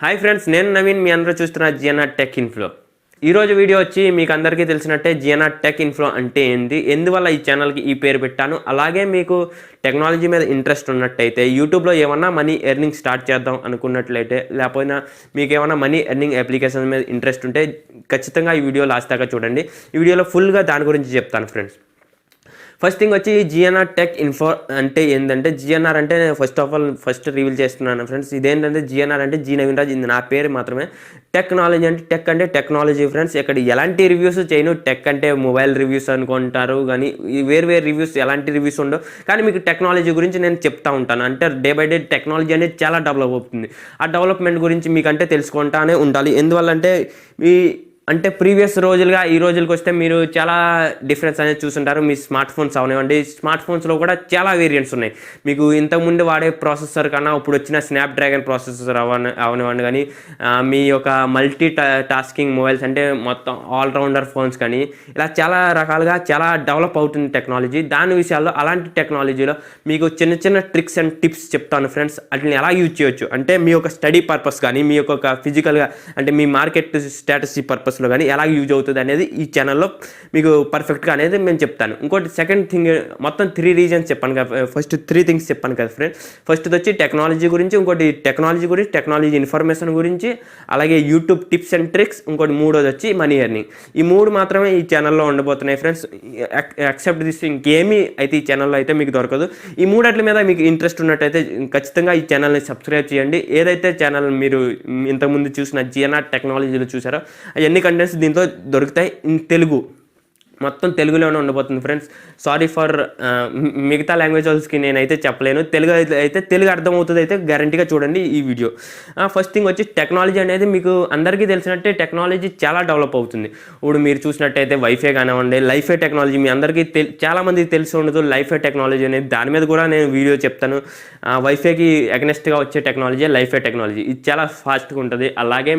Hi friends, నేను నవీన్. మీ అందరూ చూస్తున్న జిఎన్ఆర్ టెక్ ఇన్ఫ్లో. ఈరోజు వీడియో వచ్చి మీకు అందరికీ తెలిసినట్టే జిఎన్ఆర్ టెక్ ఇన్ఫ్లో అంటే ఏంటి, ఎందువల్ల ఈ ఛానల్కి ఈ పేరు పెట్టాను, అలాగే మీకు టెక్నాలజీ మీద ఇంట్రెస్ట్ ఉన్నట్టయితే యూట్యూబ్లో ఏమన్నా మనీ ఎర్నింగ్ స్టార్ట్ చేద్దాం అనుకున్నట్లయితే, లేకపోయినా మీకు ఏమైనా మనీ ఎర్నింగ్ అప్లికేషన్ మీద ఇంట్రెస్ట్ ఉంటే ఖచ్చితంగా ఈ వీడియో లాస్ట్ దాకా చూడండి. ఈ వీడియోలో ఫుల్గా దాని గురించి చెప్తాను ఫ్రెండ్స్. ఫస్ట్ థింగ్ వచ్చి జిఎన్ఆర్ టెక్ ఇన్ఫో అంటే ఏంటంటే, జిఎన్ఆర్ అంటే ఫస్ట్ ఆఫ్ ఆల్ రివీల్ చేస్తున్నాను ఫ్రెండ్స్. ఇదేంటంటే జిఎన్ఆర్ అంటే జీ నవీన్ రాజ్, ఇది నా పేరు మాత్రమే. టెక్నాలజీ అంటే టెక్ అంటే టెక్నాలజీ ఫ్రెండ్స్. ఇక్కడ ఎలాంటి రివ్యూస్ చేయను. టెక్ అంటే మొబైల్ రివ్యూస్ అనుకుంటారు, కానీ వేరు రివ్యూస్ ఎలాంటి రివ్యూస్ ఉండవు. కానీ మీకు టెక్నాలజీ గురించి నేను చెప్తా ఉంటాను. అంటే డే బై డే టెక్నాలజీ అనేది చాలా డెవలప్ అవుతుంది. ఆ డెవలప్మెంట్ గురించి మీకంటే తెలుసుకుంటానే ఉండాలి. ఎందువల్లంటే అంటే ప్రీవియస్ రోజులుగా ఈ రోజులకు వస్తే మీరు చాలా డిఫరెన్స్ అనేది చూస్తుంటారు. మీ స్మార్ట్ ఫోన్స్ అవనివ్వండి, స్మార్ట్ ఫోన్స్లో కూడా చాలా వేరియంట్స్ ఉన్నాయి. మీకు ఇంతకుముందు వాడే ప్రాసెసర్ కన్నా ఇప్పుడు వచ్చిన స్నాప్డ్రాగన్ ప్రాసెసర్ అవనివ్వండి, కానీ మీ యొక్క మల్టీ టాస్కింగ్ మొబైల్స్ అంటే మొత్తం ఆల్రౌండర్ ఫోన్స్, కానీ ఇలా చాలా రకాలుగా చాలా డెవలప్ అవుతుంది టెక్నాలజీ. దాని విషయాల్లో అలాంటి టెక్నాలజీలో మీకు చిన్న చిన్న ట్రిక్స్ అండ్ టిప్స్ చెప్తాను ఫ్రెండ్స్. వాటిని ఎలా యూజ్ చేయొచ్చు అంటే మీ యొక్క స్టడీ పర్పస్ కానీ, మీ యొక్క ఫిజికల్గా అంటే మీ మార్కెట్ స్ట్రాటజీ పర్పస్ కానీ ఎలా యూజ్ అవుతుంది అనేది ఈ ఛానల్లో మీకు పర్ఫెక్ట్గా అనేది నేను చెప్తాను. ఇంకోటి సెకండ్ థింగ్, మొత్తం 3 రీజన్స్ చెప్పాను కదా, ఫస్ట్ 3 థింగ్స్ చెప్పాను కదా ఫ్రెండ్. ఫస్ట్ వచ్చి టెక్నాలజీ గురించి, ఇంకోటి టెక్నాలజీ ఇన్ఫర్మేషన్ గురించి, అలాగే యూట్యూబ్ టిప్స్ అండ్ ట్రిక్స్, ఇంకోటి మూడోది వచ్చి మనీ ఎర్నింగ్. ఈ 3 మాత్రమే ఈ ఛానల్లో ఉండబోతున్నాయి ఫ్రెండ్స్. ఎక్సెప్ట్ దిస్ ఇంకేమీ అయితే ఈ ఛానల్లో అయితే మీకు దొరకదు. ఈ 3 మీద మీకు ఇంట్రెస్ట్ ఉన్నట్టయితే ఖచ్చితంగా ఈ ఛానల్ని సబ్స్క్రైబ్ చేయండి. ఏదైతే ఛానల్ మీరు ఇంతకుముందు చూసిన జిఎన్ఆర్ టెక్నాలజీలో చూసారో అవన్నీ కంటెంట్స్ దీంట్లో దొరుకుతాయి. ఇన్ తెలుగు, మొత్తం తెలుగులోనే ఉండబోతుంది ఫ్రెండ్స్. సారీ ఫర్ మిగతా లాంగ్వేజెస్కి నేనైతే చెప్పలేను. తెలుగు అయితే తెలుగు అర్థమవుతుంది అయితే గ్యారంటీగా చూడండి ఈ వీడియో. ఫస్ట్ థింగ్ వచ్చి టెక్నాలజీ అనేది మీకు అందరికీ తెలిసినట్టే టెక్నాలజీ చాలా డెవలప్ అవుతుంది. ఇప్పుడు మీరు చూసినట్టయితే వైఫై కానివ్వండి, లైఫై టెక్నాలజీ మీ అందరికీ చాలామందికి తెలిసి ఉండదు. లైఫై టెక్నాలజీ అనేది దాని మీద కూడా నేను వీడియో చెప్తాను. వైఫైకి అగెనెస్ట్గా వచ్చే టెక్నాలజీ లైఫై టెక్నాలజీ. ఇది చాలా ఫాస్ట్గా ఉంటుంది. అలాగే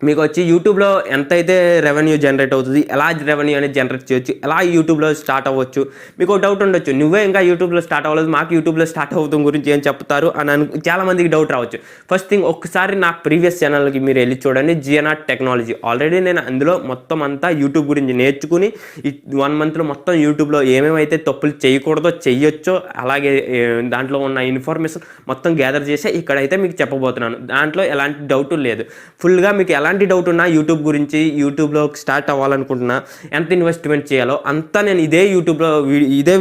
మీకు వచ్చి యూట్యూబ్లో ఎంతైతే రెవెన్యూ జనరేట్ అవుతుంది, ఎలా రెవెన్యూ అనేది జనరేట్ చేయొచ్చు, ఎలా యూట్యూబ్లో స్టార్ట్ అవ్వచ్చు. మీకు ఒక డౌట్ ఉండొచ్చు, నువ్వే ఇంకా యూట్యూబ్లో స్టార్ట్ అవ్వలేదు, మాకు యూట్యూబ్లో స్టార్ట్ అవుతాం గురించి ఏం చెప్తారు అని చాలామందికి డౌట్ రావచ్చు. ఫస్ట్ థింగ్, ఒక్కసారి నా ప్రీవియస్ ఛానల్కి మీరు వెళ్ళి చూడండి, జిఎన్ఆర్ టెక్నాలజీ. ఆల్రెడీ నేను అందులో మొత్తం అంతా యూట్యూబ్ గురించి నేర్చుకుని ఈ 1 మంత్లో మొత్తం యూట్యూబ్లో ఏమేమైతే తప్పులు చేయకూడదో చెయ్యొచ్చో, అలాగే దాంట్లో ఉన్న ఇన్ఫర్మేషన్ మొత్తం గ్యాదర్ చేసి ఇక్కడైతే మీకు చెప్పబోతున్నాను. దాంట్లో ఎలాంటి డౌట్ లేదు. ఫుల్గా మీకు ఎలాంటి డౌట్ ఉన్నా యూట్యూబ్ గురించి, యూట్యూబ్లో స్టార్ట్ అవ్వాలనుకుంటున్నా, ఎంత ఇన్వెస్ట్మెంట్ చేయాలో అంతా నేను ఇదే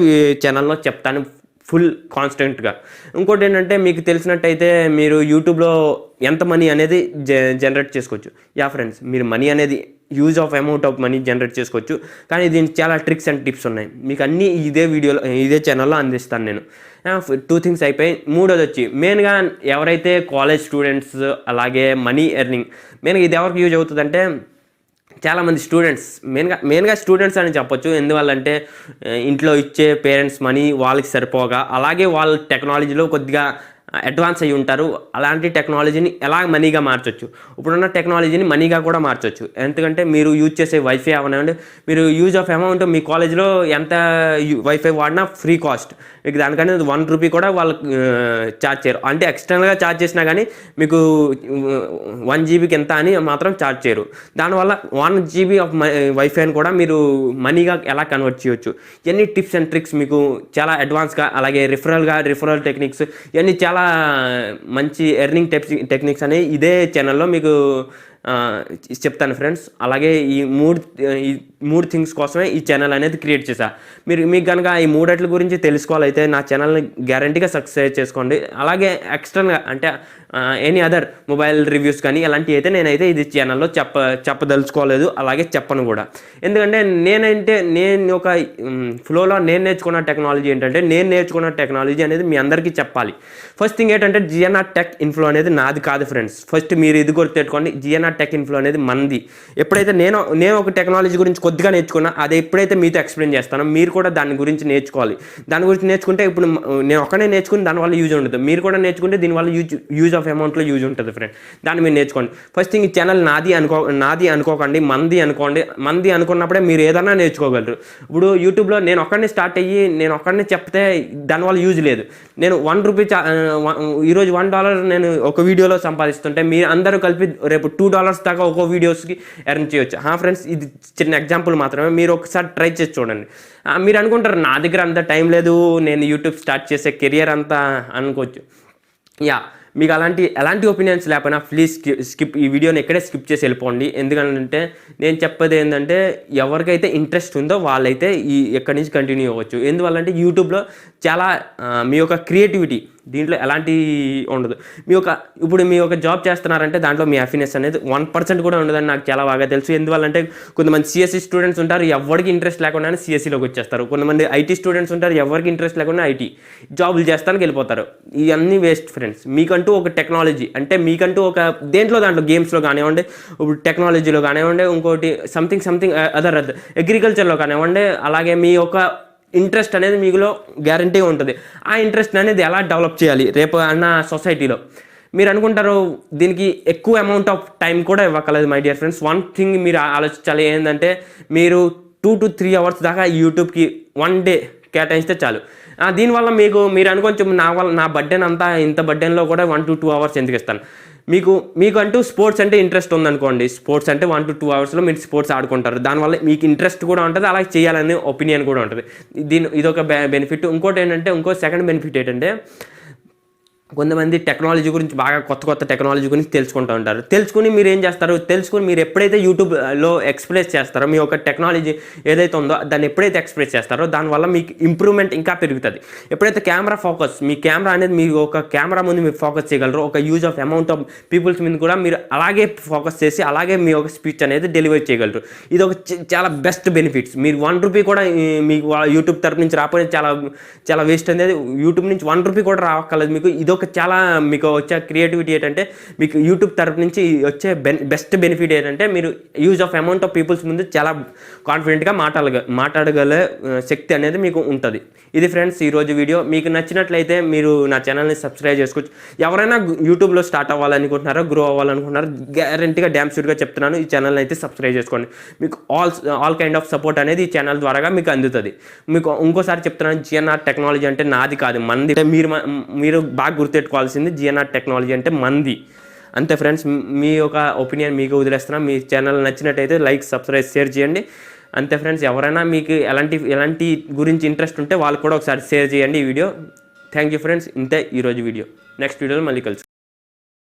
ఛానల్లో చెప్తాను ఫుల్ కాన్స్టెంట్గా. ఇంకోటి ఏంటంటే, మీకు తెలిసినట్టయితే మీరు యూట్యూబ్లో ఎంత మనీ అనేది జనరేట్ చేసుకోవచ్చు. యా ఫ్రెండ్స్, మీరు మనీ అనేది use of amount of money generate చేసుకోవచ్చు. కానీ దీనికి చాలా ట్రిక్స్ అండ్ టిప్స్ ఉన్నాయి. మీకు అన్నీ ఇదే ఛానల్లో అందిస్తాను నేను. 2 థింగ్స్ అయిపోయి. మూడోది వచ్చి మెయిన్గా ఎవరైతే కాలేజ్ స్టూడెంట్స్, అలాగే మనీ ఎర్నింగ్, మెయిన్గా ఇది ఎవరికి యూజ్ అవుతుందంటే చాలామంది స్టూడెంట్స్, మెయిన్గా స్టూడెంట్స్ అని చెప్పొచ్చు. ఎందువల్లంటే ఇంట్లో ఇచ్చే పేరెంట్స్ మనీ వాళ్ళకి సరిపోగా, అలాగే వాళ్ళ టెక్నాలజీలో కొద్దిగా అడ్వాన్స్ అయ్యి ఉంటారు. అలాంటి టెక్నాలజీని ఎలా మనీగా మార్చొచ్చు, ఇప్పుడున్న టెక్నాలజీని మనీగా కూడా మార్చొచ్చు. ఎందుకంటే మీరు యూజ్ చేసే వైఫై అవనండి, మీరు యూజ్ ఆఫ్ అమౌంట్ మీ కాలేజ్లో ఎంత వైఫై వాడినా ఫ్రీ కాస్ట్, మీకు దానికని 1 రూపీ కూడా వాళ్ళకి ఛార్జ్ చేయరు. అంటే ఎక్స్టర్నల్గా ఛార్జ్ చేసినా కానీ మీకు 1 జీబీకి ఎంత అని మాత్రం ఛార్జ్ చేయరు. దానివల్ల 1 జీబీ ఆఫ్ వైఫైని కూడా మీరు మనీగా ఎలా కన్వర్ట్ చేయొచ్చు. ఇవన్నీ టిప్స్ అండ్ ట్రిక్స్ మీకు చాలా అడ్వాన్స్గా, అలాగే రిఫరల్ టెక్నిక్స్, ఇవన్నీ చాలా మంచి ఎర్నింగ్ టెక్నిక్స్ అనేవి ఇదే ఛానల్లో మీకు చెప్తాను ఫ్రెండ్స్. అలాగే ఈ మూడు థింగ్స్ కోసమే ఈ ఛానల్ అనేది క్రియేట్ చేశా. మీకు కనుక ఈ 3 గురించి తెలుసుకోవాలైతే నా ఛానల్ని గ్యారంటీగా సబ్స్క్రైబ్ చేసుకోండి. అలాగే అంటే ఎనీ అదర్ మొబైల్ రివ్యూస్ కానీ అలాంటివి అయితే నేనైతే ఇది ఛానల్లో చెప్పదలుచుకోలేదు, అలాగే చెప్పను కూడా. ఎందుకంటే నేను ఒక ఫ్లోలో నేను నేర్చుకున్న టెక్నాలజీ ఏంటంటే, నేను నేర్చుకున్న టెక్నాలజీ అనేది మీ అందరికీ చెప్పాలి. ఫస్ట్ థింగ్ ఏంటంటే, జిఎన్ఆర్ టెక్ ఇన్ఫ్లో అనేది నాది కాదు ఫ్రెండ్స్. ఫస్ట్ మీరు ఇది గుర్తుపెట్టుకోండి, జిఎన్ఆర్ టెక్ ఇన్ఫ్లో అనేది మంది. ఎప్పుడైతే నేను ఒక టెక్నాలజీ గురించి కొద్దిగా నేర్చుకున్నా, అది ఎప్పుడైతే మీతో ఎక్స్ప్లెయిన్ చేస్తానో మీరు కూడా దాని గురించి నేర్చుకోవాలి. దాని గురించి నేర్చుకుంటే ఇప్పుడు నేను ఒక్కనే నేర్చుకుని దానివల్ల యూజ్ ఉండదు, మీరు కూడా నేర్చుకుంటే దీనివల్ల యూజ్ ఆఫ్ అమౌంట్లో యూజ్ ఉంటుంది ఫ్రెండ్. దాన్ని మీరు నేర్చుకోండి. ఫస్ట్ థింగ్, ఈ ఛానల్ నాది అనుకోకండి, మంది అనుకోండి. మంది అనుకున్నప్పుడే మీరు ఏదైనా నేర్చుకోగలరు. ఇప్పుడు యూట్యూబ్లో నేను ఒక్కడిని స్టార్ట్ అయ్యి నేను ఒక్కడిని చెప్తే దానివల్ల యూజ్ లేదు. నేను ₹1 ఈరోజు $1 నేను ఒక వీడియోలో సంపాదిస్తుంటే మీరు అందరూ కలిపి రేపు $2 దాకా ఒక్కో వీడియోస్కి ఎర్న్ చేయొచ్చు. ఫ్రెండ్స్, ఇది చిన్న ఎగ్జాంపుల్ మాత్రమే, మీరు ఒకసారి ట్రై చేసి చూడండి. మీరు అనుకుంటారు నా దగ్గర అంత టైం లేదు, నేను యూట్యూబ్ స్టార్ట్ చేసే కెరియర్ అంతా అనుకోవచ్చు. మీకు ఎలాంటి ఒపీనియన్స్ లేకపోయినా ప్లీజ్ ఈ వీడియోని ఎక్కడే స్కిప్ చేసి వెళ్ళిపోండి. ఎందుకంటే నేను చెప్పేది ఏంటంటే ఎవరికైతే ఇంట్రెస్ట్ ఉందో వాళ్ళైతే ఎక్కడి నుంచి కంటిన్యూ అవ్వచ్చు. ఎందువల్లంటే యూట్యూబ్లో చాలా మీ యొక్క క్రియేటివిటీ దీంట్లో ఎలాంటి ఉండదు. ఇప్పుడు మీ ఒక జాబ్ చేస్తున్నారంటే దాంట్లో మీ హ్యాపీనెస్ అనేది 1% కూడా ఉండదని నాకు చాలా బాగా తెలుసు. ఎందువల్లంటే కొంతమంది సిఎస్సి స్టూడెంట్స్ ఉంటారు, ఎవరికి ఇంట్రెస్ట్ లేకుండానే సిఎస్సిలోకి వచ్చేస్తారు. కొంతమంది ఐటీ స్టూడెంట్స్ ఉంటారు, ఎవరికి ఇంట్రెస్ట్ లేకుండా ఐటీ జాబులు చేస్తానికి వెళ్ళిపోతారు. ఇవన్నీ వేస్ట్ ఫ్రెండ్స్. మీకంటూ ఒక టెక్నాలజీ అంటే మీకంటూ ఒక దాంట్లో గేమ్స్లో కానివ్వండి, ఇప్పుడు టెక్నాలజీలో కానివ్వండి, ఇంకోటి సంథింగ్ అదర్ అగ్రికల్చర్లో కానివ్వండి, అలాగే మీ యొక్క ఇంట్రెస్ట్ అనేది మీలో గ్యారంటీ ఉంటుంది. ఆ ఇంట్రెస్ట్ అనేది ఎలా డెవలప్ చేయాలి రేపు అన్న సొసైటీలో మీరు అనుకుంటారు. దీనికి ఎక్కువ అమౌంట్ ఆఫ్ టైం కూడా ఇవ్వకలేదు my dear friends. One thing మీరు ఆలోచించాలి ఏంటంటే, మీరు 2 to 3 hours దాకా యూట్యూబ్కి 1 day కేటాయిస్తే చాలు. దీనివల్ల మీరు అనుకోవచ్చు నా బర్త్డేని అంతా ఇంత బర్త్డేలో కూడా 1 to 2 hours ఎందుకు ఇస్తాను. మీకు అంటూ స్పోర్ట్స్ అంటే ఇంట్రెస్ట్ ఉందనుకోండి, స్పోర్ట్స్ అంటే 1 to 2 hours మీరు స్పోర్ట్స్ ఆడుకుంటారు. దానివల్ల మీకు ఇంట్రెస్ట్ కూడా ఉంటుంది, అలాగే చేయాలనే ఒపీనియన్ కూడా ఉంటుంది. ఇదొక బెనిఫిట్. ఇంకో సెకండ్ బెనిఫిట్ ఏంటంటే, కొంతమంది టెక్నాలజీ గురించి బాగా కొత్త టెక్నాలజీ గురించి తెలుసుకుంటూ ఉంటారు. తెలుసుకుని మీరు ఏం చేస్తారు, మీరు ఎప్పుడైతే యూట్యూబ్లో ఎక్స్ప్రెస్ చేస్తారో మీ యొక్క టెక్నాలజీ ఏదైతే ఉందో దాన్ని ఎప్పుడైతే ఎక్స్ప్రెస్ చేస్తారో దానివల్ల మీకు ఇంప్రూవ్మెంట్ ఇంకా పెరుగుతుంది. ఎప్పుడైతే మీ కెమెరా అనేది మీరు ఒక కెమెరా ముందు మీరు ఫోకస్ చేయగలరు, ఒక use of amount of peoples మీద కూడా మీరు అలాగే ఫోకస్ చేసి అలాగే మీ యొక్క స్పీచ్ అనేది డెలివరీ చేయగలరు. ఇది ఒక చాలా బెస్ట్ బెనిఫిట్స్. మీరు ₹1 కూడా మీకు యూట్యూబ్ తరపు నుంచి రాకపోతే చాలా వేస్ట్ అనేది. యూట్యూబ్ నుంచి ₹1 కూడా రావక్కర్లేదు మీకు. మీకు వచ్చే క్రియేటివిటీ ఏంటంటే, మీకు యూట్యూబ్ తరపు నుంచి వచ్చే బెస్ట్ బెనిఫిట్ ఏంటంటే, మీరు use of amount of peoples ముందు చాలా కాన్ఫిడెంట్గా మాట్లాడగల శక్తి అనేది మీకు ఉంటుంది. ఇది ఫ్రెండ్స్ ఈరోజు వీడియో. మీకు నచ్చినట్లయితే మీరు నా ఛానల్ని సబ్స్క్రైబ్ చేసుకోవచ్చు. ఎవరైనా యూట్యూబ్లో స్టార్ట్ అవ్వాలనుకుంటున్నారో, గ్రో అవ్వాలనుకుంటున్నారో, గ్యారంటీగా డ్యామ్ షూట్గా చెప్తున్నాను, ఈ ఛానల్ని అయితే సబ్స్క్రైబ్ చేసుకోండి. మీకు ఆల్ కైండ్ ఆఫ్ సపోర్ట్ అనేది ఈ ఛానల్ ద్వారా మీకు అందుతుంది. మీకు ఇంకోసారి చెప్తున్నాను, GNR టెక్నాలజీ అంటే నాది కాదు, మంది. మీరు బాగా గుర్తెట్టుకోవాల్సింది, GNR టెక్నాలజీ అంటే మంది. అంతే ఫ్రెండ్స్, మీ యొక్క ఒపీనియన్ మీకు వదిలేస్తున్నా. మీ ఛానల్ నచ్చినట్టయితే లైక్, సబ్స్క్రైబ్, షేర్ చేయండి. అంతే ఫ్రెండ్స్, ఎవరైనా మీకు ఎలాంటి గురించి ఇంట్రెస్ట్ ఉంటే వాళ్ళు కూడా ఒకసారి షేర్ చేయండి ఈ వీడియో. Thank you friends. ఇంతే ఈరోజు వీడియో. నెక్స్ట్ వీడియోలో మళ్ళీ కలుసు.